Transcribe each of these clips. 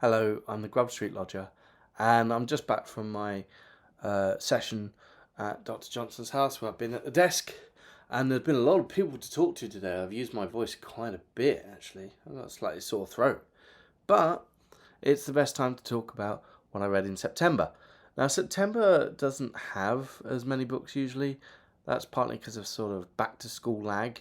Hello, I'm the Grub Street Lodger, and I'm just back from my session at Dr. Johnson's house where I've been at the desk, and there's been a lot of people to talk to today. I've used my voice quite a bit, actually. I've got a slightly sore throat. But it's the best time to talk about what I read in September. Now, September doesn't have as many books usually. That's partly because of sort of back-to-school lag,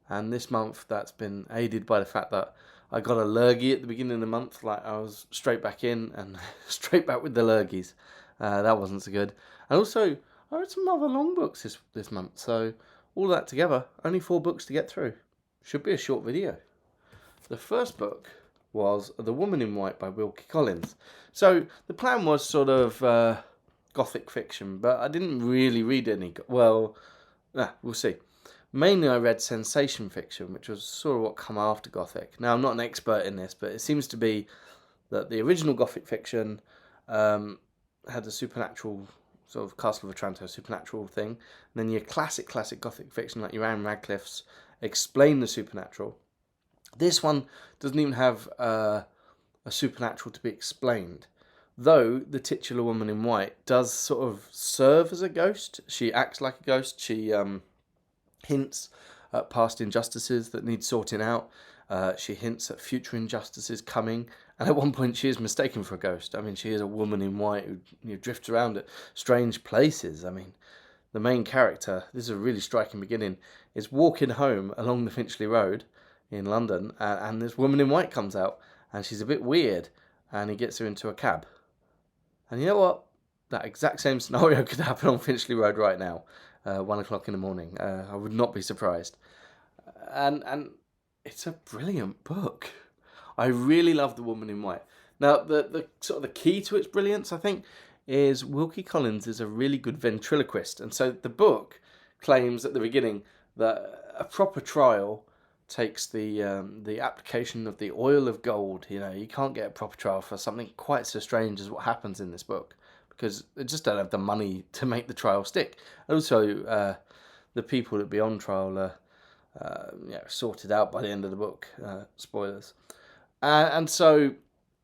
and this month that's been aided by the fact that I got a lurgy at the beginning of the month. Like, I was straight back in and straight back with the lurgies. That wasn't so good. And also, I read some rather long books this month. So, all that together, only 4 books to get through. Should be a short video. The first book was The Woman in White by Wilkie Collins. So, the plan was sort of gothic fiction, but I didn't really read any. Well, we'll see. Mainly I read sensation fiction, which was sort of what come after Gothic. Now, I'm not an expert in this, but it seems to be that the original Gothic fiction had a supernatural, sort of Castle of Otranto supernatural thing. And then your classic Gothic fiction, like your Anne Radcliffe's, explain the supernatural. This one doesn't even have a supernatural to be explained. Though the titular woman in white does sort of serve as a ghost. She acts like a ghost. She hints at past injustices that need sorting out. She hints at future injustices coming. And at one point she is mistaken for a ghost. I mean, she is a woman in white who drifts around at strange places. I mean, the main character, this is a really striking beginning, is walking home along the Finchley Road in London. And this woman in white comes out. And she's a bit weird. And he gets her into a cab. And you know what? That exact same scenario could happen on Finchley Road right now. 1 o'clock in the morning. I would not be surprised. And it's a brilliant book. I really love The Woman in White. Now, the sort of the key to its brilliance, I think, is Wilkie Collins is a really good ventriloquist. And so the book claims at the beginning that a proper trial takes the application of the oil of gold. You know, you can't get a proper trial for something quite so strange as what happens in this book, because they just don't have the money to make the trial stick. Also, the people that be on trial are sorted out by the end of the book. Spoilers. And so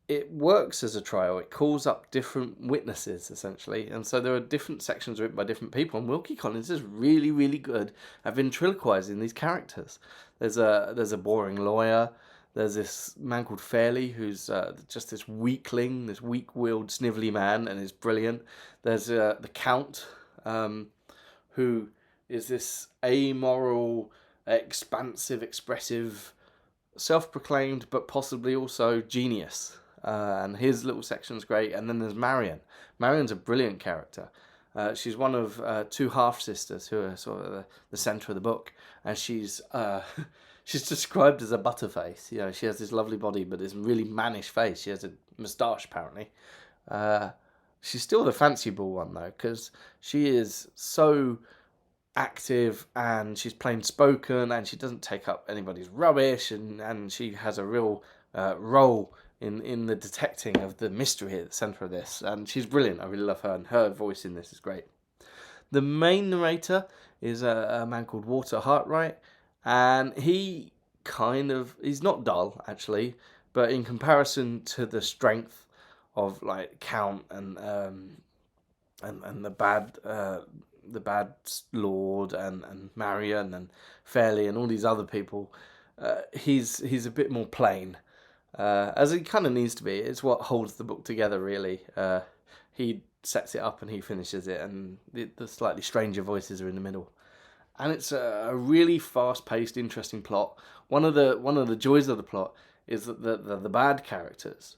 it works as a trial. It calls up different witnesses, essentially. And so there are different sections written by different people. And Wilkie Collins is really, really good at ventriloquizing these characters. There's a boring lawyer. There's this man called Fairley, who's just this weakling, this weak-willed, snivelly man, and is brilliant. There's the Count, who is this amoral, expansive, expressive, self-proclaimed, but possibly also genius. And his little section's great. And then there's Marion. Marion's a brilliant character. She's one of 2 half-sisters who are sort of the centre of the book. And she's described as a butterface. You know, she has this lovely body, but this really mannish face. She has a moustache, apparently. She's still the fancy ball one, though, because she is so active, and she's plain spoken, and she doesn't take up anybody's rubbish, and she has a real role in the detecting of the mystery at the centre of this. And she's brilliant. I really love her, and her voice in this is great. The main narrator is a man called Walter Hartwright. And he's not dull, actually, but in comparison to the strength of like Count and the bad Lord and Marion and Fairley and all these other people, he's a bit more plain, as he kind of needs to be. It's what holds the book together, really. He sets it up and he finishes it, and the slightly stranger voices are in the middle. And it's a really fast-paced, interesting plot. One of the joys of the plot is that the bad characters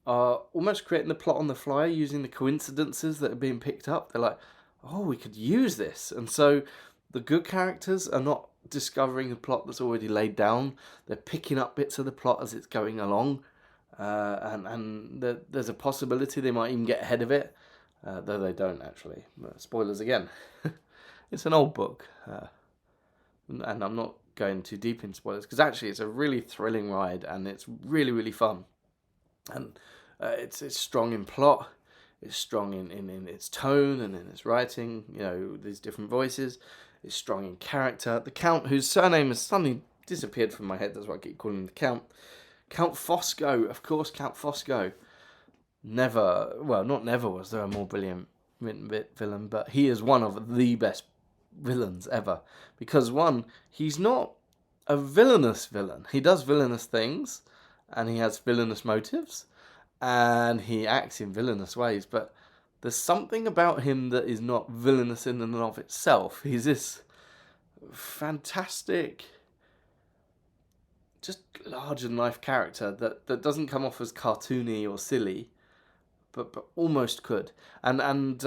are almost creating the plot on the fly, using the coincidences that are being picked up. They're like, oh, we could use this. And so the good characters are not discovering a plot that's already laid down. They're picking up bits of the plot as it's going along. And there's a possibility they might even get ahead of it, though they don't, actually. Spoilers again. It's an old book, and I'm not going too deep into spoilers, because actually it's a really thrilling ride, and it's really, really fun. And it's strong in plot, it's strong in its tone and in its writing, you know, these different voices. It's strong in character. The Count, whose surname has suddenly disappeared from my head, that's why I keep calling him the Count. Count Fosco, of course, Count Fosco. never was there a more brilliant written villain, but he is one of the best villains ever. Because one, he's not a villainous villain. He does villainous things, and he has villainous motives, and he acts in villainous ways, but there's something about him that is not villainous in and of itself. He's this fantastic, just larger-than-life character that doesn't come off as cartoony or silly, but almost could. And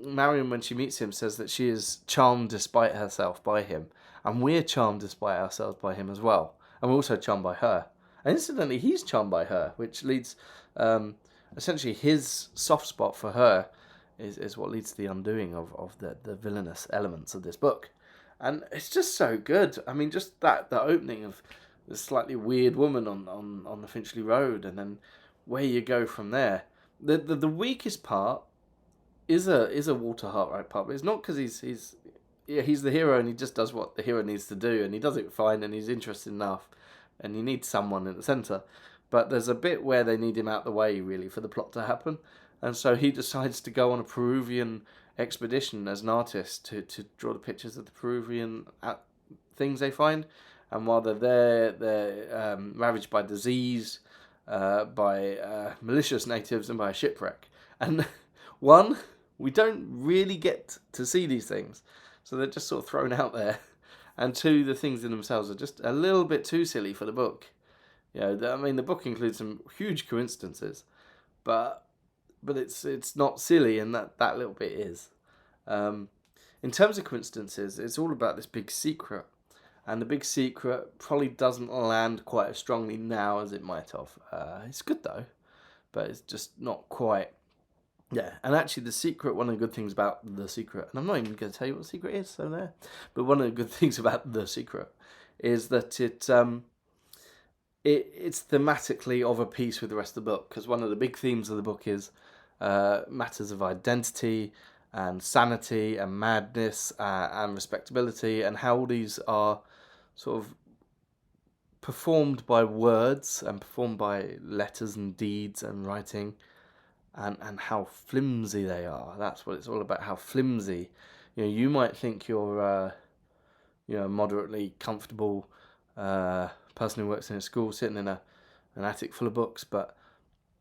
Marion, when she meets him, says that she is charmed despite herself by him. And we're charmed despite ourselves by him as well. And we're also charmed by her. And incidentally, he's charmed by her, which leads... essentially, his soft spot for her is what leads to the undoing of the villainous elements of this book. And it's just so good. I mean, just the opening of this slightly weird woman on the Finchley Road, and then where you go from there. The weakest part is a Walter Hartwright part, but it's not because he's the hero and he just does what the hero needs to do, and he does it fine, and he's interested enough, and you need someone in the centre. But there's a bit where they need him out the way, really, for the plot to happen. And so he decides to go on a Peruvian expedition as an artist to draw the pictures of the Peruvian things they find. And while they're there, they're ravaged by disease, by malicious natives, and by a shipwreck. And one, we don't really get to see these things. So they're just sort of thrown out there. And two, the things in themselves are just a little bit too silly for the book. You know, I mean, the book includes some huge coincidences, but it's not silly, and that little bit is. In terms of coincidences, it's all about this big secret, and the big secret probably doesn't land quite as strongly now as it might have. It's good though, but it's just not quite. Yeah, and actually the secret, one of the good things about the secret, and I'm not even going to tell you what the secret is, so there, but one of the good things about the secret is that it's thematically of a piece with the rest of the book, because one of the big themes of the book is matters of identity and sanity and madness and respectability, and how all these are sort of performed by words and performed by letters and deeds and writing, and how flimsy they are. That's what it's all about, how flimsy. You know, you might think you're a moderately comfortable person who works in a school sitting in an attic full of books, but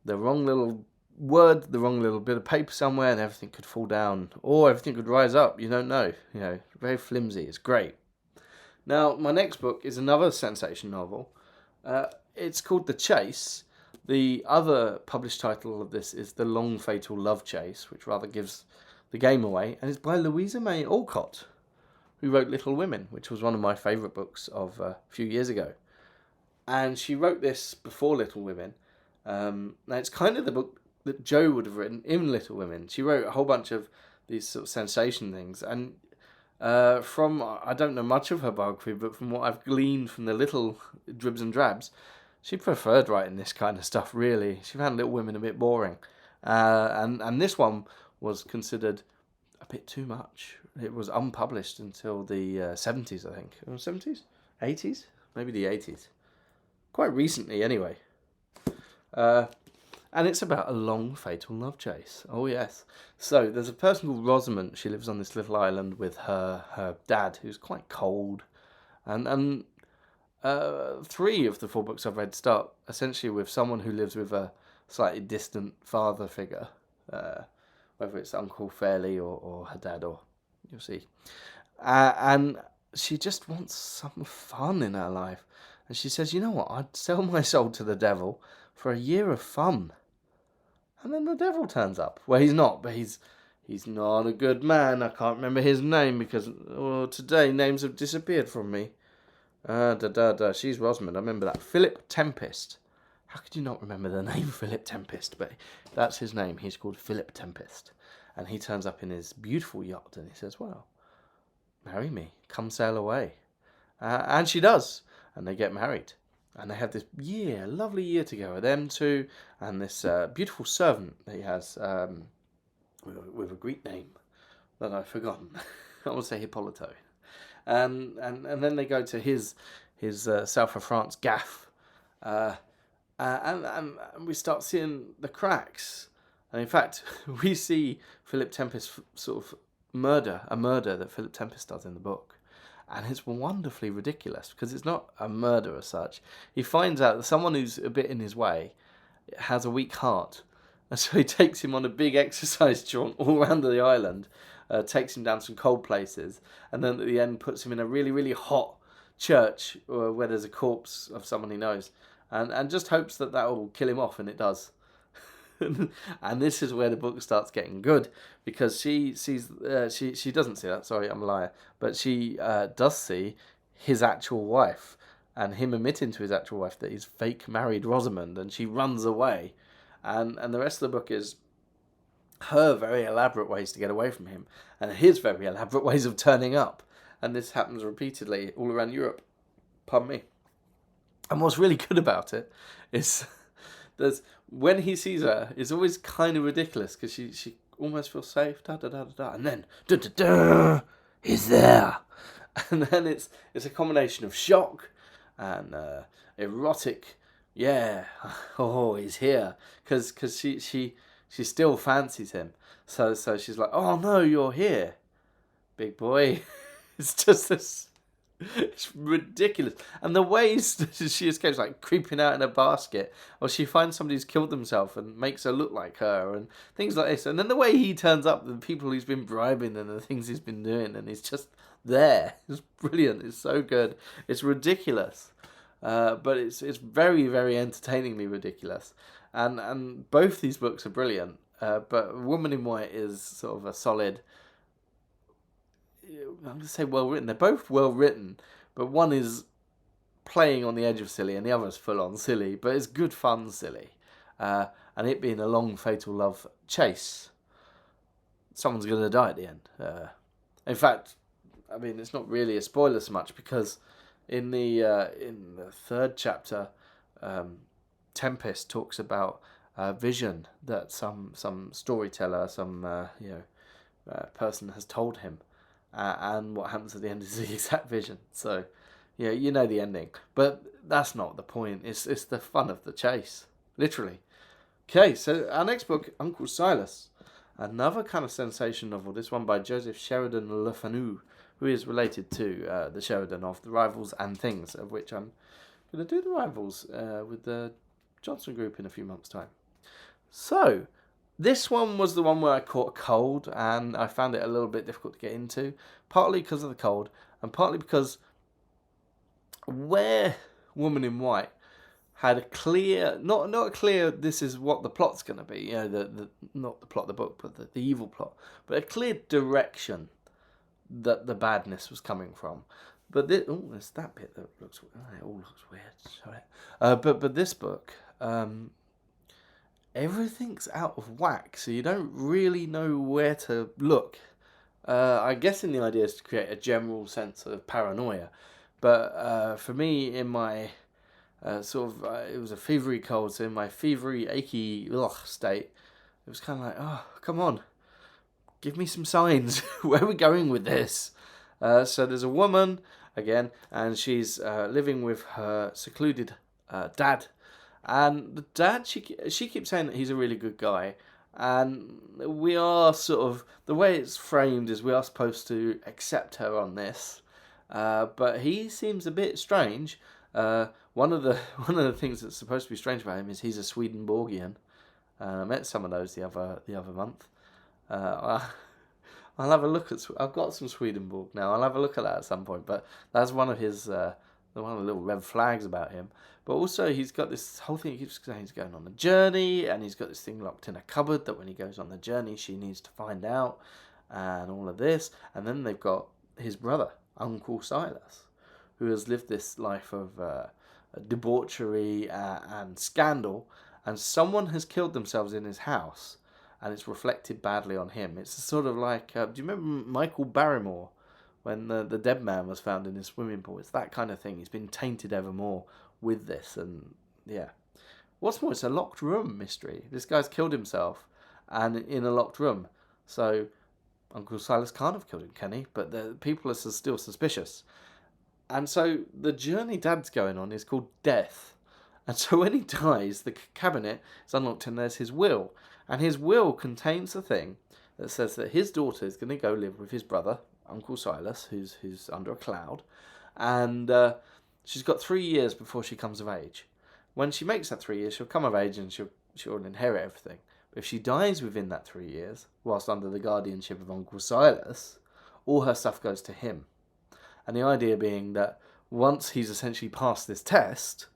the wrong little word, the wrong little bit of paper somewhere, and everything could fall down, or everything could rise up. You don't know. You know, very flimsy. It's great. Now, my next book is another sensation novel. It's called The Chase. The other published title of this is The Long Fatal Love Chase, which rather gives the game away, and it's by Louisa May Alcott, who wrote Little Women, which was one of my favourite books of a few years ago. And she wrote this before Little Women. Now, it's kind of the book that Jo would have written in Little Women. She wrote a whole bunch of these sort of sensation things. And I don't know much of her biography, but from what I've gleaned from the little dribs and drabs, she preferred writing this kind of stuff, really. She found Little Women a bit boring. And this one was considered a bit too much. It was unpublished until the 70s, I think. 70s? 80s? Maybe the 80s. Quite recently, anyway. And it's about a long, fatal love chase. Oh, yes. So, there's a person called Rosamond. She lives on this little island with her dad, who's quite cold. And 3 of the 4 books I've read start essentially with someone who lives with a slightly distant father figure. Whether it's Uncle Fairley or her dad, or you'll see. And she just wants some fun in her life. And she says, you know what, I'd sell my soul to the devil for a year of fun. And then the devil turns up. Well, he's not, but he's not a good man. I can't remember his name because today names have disappeared from me. She's Rosamond, I remember that. Philip Tempest. How could you not remember the name Philip Tempest? But that's his name. He's called Philip Tempest. And he turns up in his beautiful yacht and he says, well, marry me. Come sail away. And she does. And they get married. And they have this lovely year together. Them two and this beautiful servant that he has with a Greek name that I've forgotten. I want to say Hippolyto. And then they go to his south of France gaff. And we start seeing the cracks And in fact, we see Philip Tempest sort of a murder that Philip Tempest does in the book. And it's wonderfully ridiculous because it's not a murder as such. He finds out that someone who's a bit in his way has a weak heart. And so he takes him on a big exercise jaunt all around the island, takes him down some cold places, and then at the end puts him in a really, really hot church where there's a corpse of someone he knows. And just hopes that will kill him off, and it does. And this is where the book starts getting good, because she sees she doesn't see that. Sorry, I'm a liar. But she does see his actual wife, and him admitting to his actual wife that he's fake married Rosamond, and she runs away, and the rest of the book is her very elaborate ways to get away from him, and his very elaborate ways of turning up, and this happens repeatedly all around Europe. Pardon me. And what's really good about it is when he sees her, it's always kind of ridiculous because she almost feels safe, and then he's there, and then it's a combination of shock and erotic. Yeah, oh, he's here, because she still fancies him. So she's like, oh no, you're here, big boy. It's just this. It's ridiculous. And the ways she escapes, like creeping out in a basket, or she finds somebody who's killed themselves and makes her look like her, and things like this. And then the way he turns up, the people he's been bribing and the things he's been doing, and he's just there. It's brilliant. It's so good. It's ridiculous. But it's very, very entertainingly ridiculous. And both these books are brilliant. But Woman in White is sort of a solid... I'm going to say well written. They're both well written, but one is playing on the edge of silly and the other is full on silly, but it's good fun silly. And it being a long fatal love chase, someone's going to die at the end. In fact, I mean, it's not really a spoiler so much, because in the third chapter, Tempest talks about a vision that some storyteller, some person has told him. And what happens at the end is the exact vision. So, yeah, you know the ending. But that's not the point. It's the fun of the chase, literally. Okay, so our next book, Uncle Silas. Another kind of sensation novel. This one by Joseph Sheridan Le Fanu, who is related to the Sheridan of The Rivals and Things, of which I'm going to do The Rivals with the Johnson Group in a few months' time. So... this one was the one where I caught a cold, and I found it a little bit difficult to get into, partly because of the cold, and partly because where Woman in White had a clear, not a clear, this is what the plot's going to be, the not the plot of the book, but the evil plot, but a clear direction that the badness was coming from. But this, there's that bit that looks, it all looks weird, sorry. But this book, everything's out of whack, so you don't really know where to look. I'm guessing the idea is to create a general sense of paranoia, but for me, in my it was a fevery cold, so in my fevery, achy state, it was kind of like, oh, come on, give me some signs. Where are we going with this? So there's a woman, again, and she's living with her secluded dad. And the dad, she keeps saying that he's a really good guy. And we are sort of, the way it's framed is we are supposed to accept her on this. But he seems a bit strange. One of the things that's supposed to be strange about him is he's a Swedenborgian. I met some of those the other month. I'll have a look at, I've got some Swedenborg now. I'll have a look at that at some point. But that's one of his, one of the little red flags about him. But also he's got this whole thing, he keeps saying he's going on a journey, and he's got this thing locked in a cupboard that when he goes on the journey she needs to find out, and all of this. And then they've got his brother, Uncle Silas, who has lived this life of debauchery and scandal, and someone has killed themselves in his house, and it's reflected badly on him. It's sort of like, do you remember Michael Barrymore? When the dead man was found in his swimming pool. It's that kind of thing. He's been tainted ever more with this, and yeah. What's more, it's a locked room mystery. This guy's killed himself, and in a locked room. So Uncle Silas can't have killed him, can he? But the people are still suspicious. And so the journey Dad's going on is called Death. And so when he dies, the cabinet is unlocked and there's his will. And his will contains the thing that says that his daughter is going to go live with his brother, Uncle Silas, who's under a cloud. And she's got 3 years before she comes of age. When she makes that 3 years, she'll come of age and she'll inherit everything. But if she dies within that 3 years, whilst under the guardianship of Uncle Silas, all her stuff goes to him. And the idea being that once he's essentially passed this test,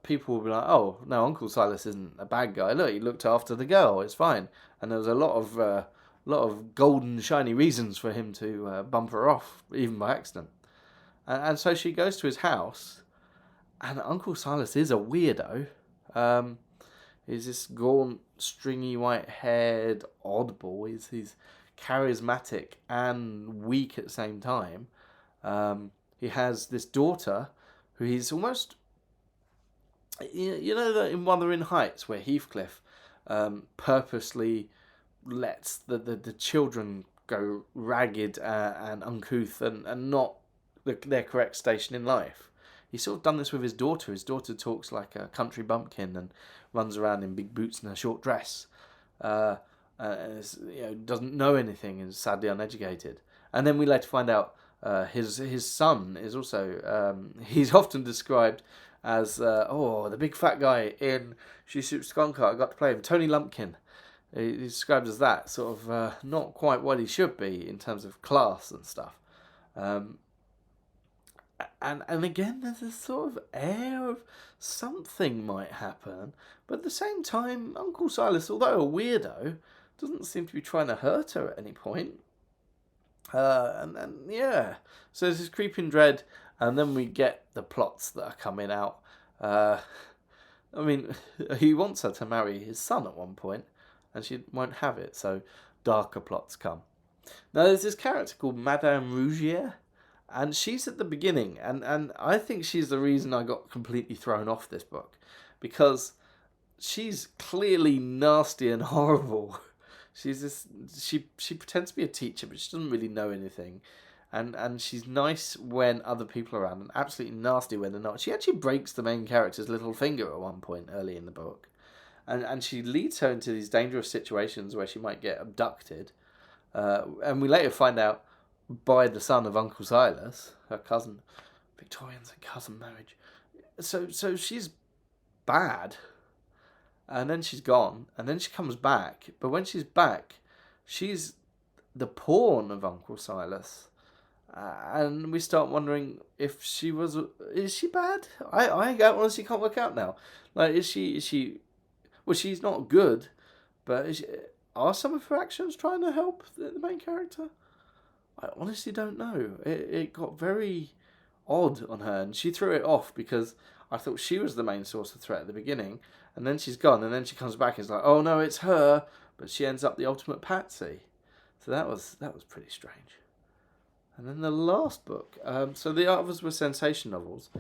people will be like, oh, no, Uncle Silas isn't a bad guy. Look, he looked after the girl. It's fine. And there was a lot of golden, shiny reasons for him to bump her off, even by accident. And so she goes to his house, and Uncle Silas is a weirdo. He's this gaunt, stringy, white-haired oddball. He's charismatic and weak at the same time. He has this daughter who he's almost... You know that in Wuthering Heights, where Heathcliff purposely lets the children go ragged and uncouth and not their correct station in life. He's sort of done this with his daughter. His daughter talks like a country bumpkin and runs around in big boots and a short dress. And doesn't know anything and is sadly uneducated. And then we later find out his son is also... he's often described as the big fat guy in She Shoots Skunk I got to play him, Tony Lumpkin. He's described as that, sort of not quite what he should be in terms of class and stuff. And again, there's this sort of air of something might happen, but at the same time, Uncle Silas, although a weirdo, doesn't seem to be trying to hurt her at any point. So there's this creeping dread, and then we get the plots that are coming out. He wants her to marry his son at one point, and she won't have it, so darker plots come. Now, there's this character called Madame Rougier, and she's at the beginning, and I think she's the reason I got completely thrown off this book, because she's clearly nasty and horrible. She pretends to be a teacher, but she doesn't really know anything, and she's nice when other people are around, and absolutely nasty when they're not. She actually breaks the main character's little finger at one point early in the book, and she leads her into these dangerous situations where she might get abducted, and we later find out by the son of Uncle Silas, her cousin. Victorians and cousin marriage. So she's bad. And then she's gone. And then she comes back. But when she's back, she's the pawn of Uncle Silas. And we start wondering if she was... Is she bad? I honestly can't work out now. Like, is she... Well, she's not good. But are some of her actions trying to help the main character? I honestly don't know. It got very odd on her, and she threw it off because I thought she was the main source of threat at the beginning, and then she's gone, and then she comes back and it's like, oh no, it's her, but she ends up the ultimate patsy. So that was pretty strange. And then the last book, so the others were sensation novels.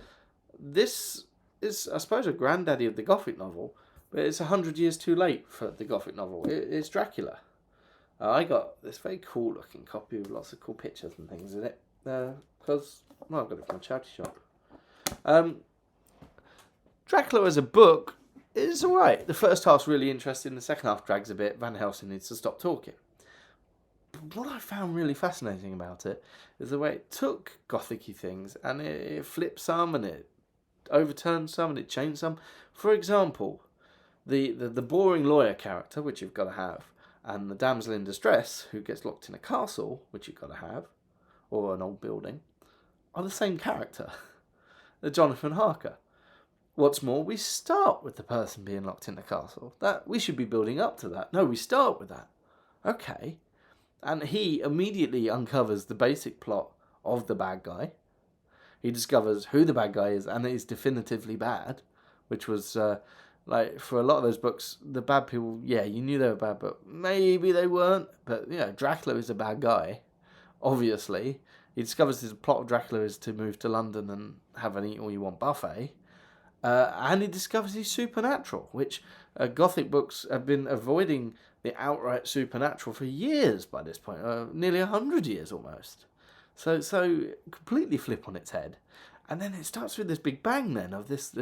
This is, I suppose, a granddaddy of the Gothic novel, but it's 100 years too late for the Gothic novel. It's Dracula. I got this very cool looking copy with lots of cool pictures and things in it. Because, I've got it from a charity shop. Dracula as a book is alright. The first half's really interesting, the second half drags a bit. Van Helsing needs to stop talking. But what I found really fascinating about it is the way it took gothic-y things and it flipped some and it overturned some and it changed some. For example, the boring lawyer character, which you've got to have, and the damsel in distress, who gets locked in a castle, which you've got to have, or an old building, are the same character. They're Jonathan Harker. What's more, we start with the person being locked in the castle. That we should be building up to that. No, we start with that. Okay. And he immediately uncovers the basic plot of the bad guy. He discovers who the bad guy is, and it is definitively bad, which was... Like, for a lot of those books, the bad people, yeah, you knew they were bad, but maybe they weren't. But, Dracula is a bad guy, obviously. He discovers the plot of Dracula is to move to London and have an eat-all-you-want buffet. And he discovers he's supernatural, which Gothic books have been avoiding the outright supernatural for years by this point, nearly 100 years almost. So completely flip on its head. And then it starts with this big bang then of this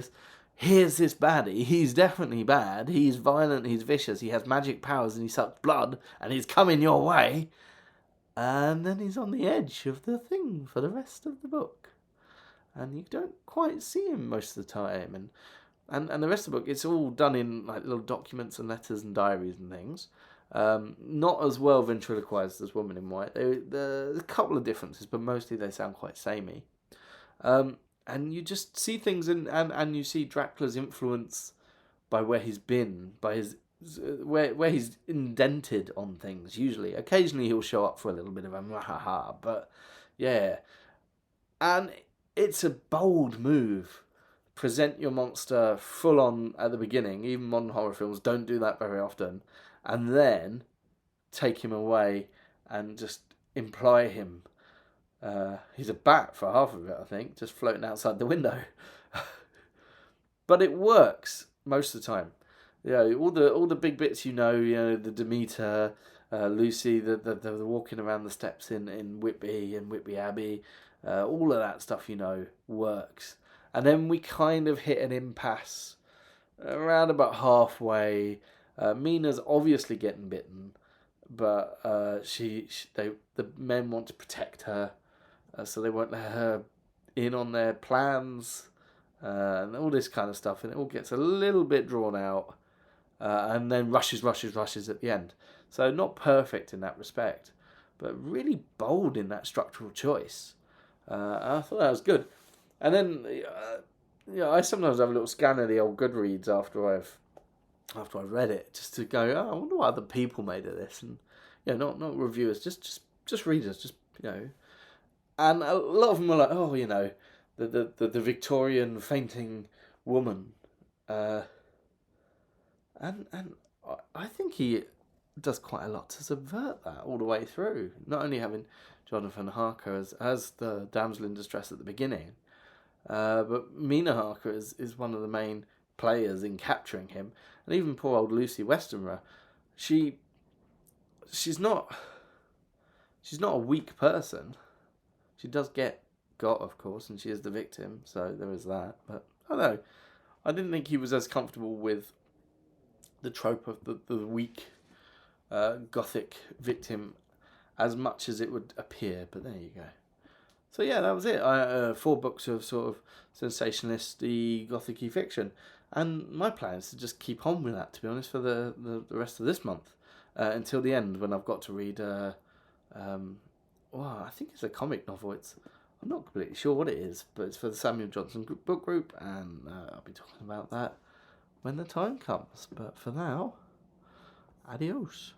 here's this baddie, he's definitely bad, he's violent, he's vicious, he has magic powers and he sucks blood, and he's coming your way. And then he's on the edge of the thing for the rest of the book. And you don't quite see him most of the time. And the rest of the book, it's all done in like little documents and letters and diaries and things. Not as well ventriloquized as Woman in White. There's a couple of differences, but mostly they sound quite samey. And you just see things and you see Dracula's influence by where he's been, by his where he's indented on things. Usually, occasionally he'll show up for a little bit of a ha, but yeah, and it's a bold move. Present your monster full on at the beginning. Even modern horror films don't do that very often, and then take him away and just imply him. He's a bat for half of it, I think, just floating outside the window. But it works most of the time. All the big bits, the Demeter, Lucy, the walking around the steps in Whitby and Whitby Abbey, all of that stuff, works. And then we kind of hit an impasse around about halfway. Mina's obviously getting bitten, but the men want to protect her, so they won't let her in on their plans, and all this kind of stuff, and it all gets a little bit drawn out. And then rushes at the end. So not perfect in that respect, but really bold in that structural choice. I thought that was good. And then, I sometimes have a little scan of the old Goodreads after I've read it, just to go, I wonder what other people made of this, and not reviewers, just readers, And a lot of them are like, the Victorian fainting woman. And I think he does quite a lot to subvert that all the way through. Not only having Jonathan Harker as the damsel in distress at the beginning, but Mina Harker is one of the main players in capturing him. And even poor old Lucy Westenra, she's not a weak person. She does get got, of course, and she is the victim, so there is that. But I don't know. I didn't think he was as comfortable with the trope of the weak gothic victim as much as it would appear, but there you go. So yeah, that was it. 4 books of sort of sensationalist-y, gothic-y fiction, and my plan is to just keep on with that, to be honest, for the rest of this month, until the end, when I've got to read I think it's a comic novel. I'm not completely sure what it is, but it's for the Samuel Johnson book group, and I'll be talking about that when the time comes. But for now, adios.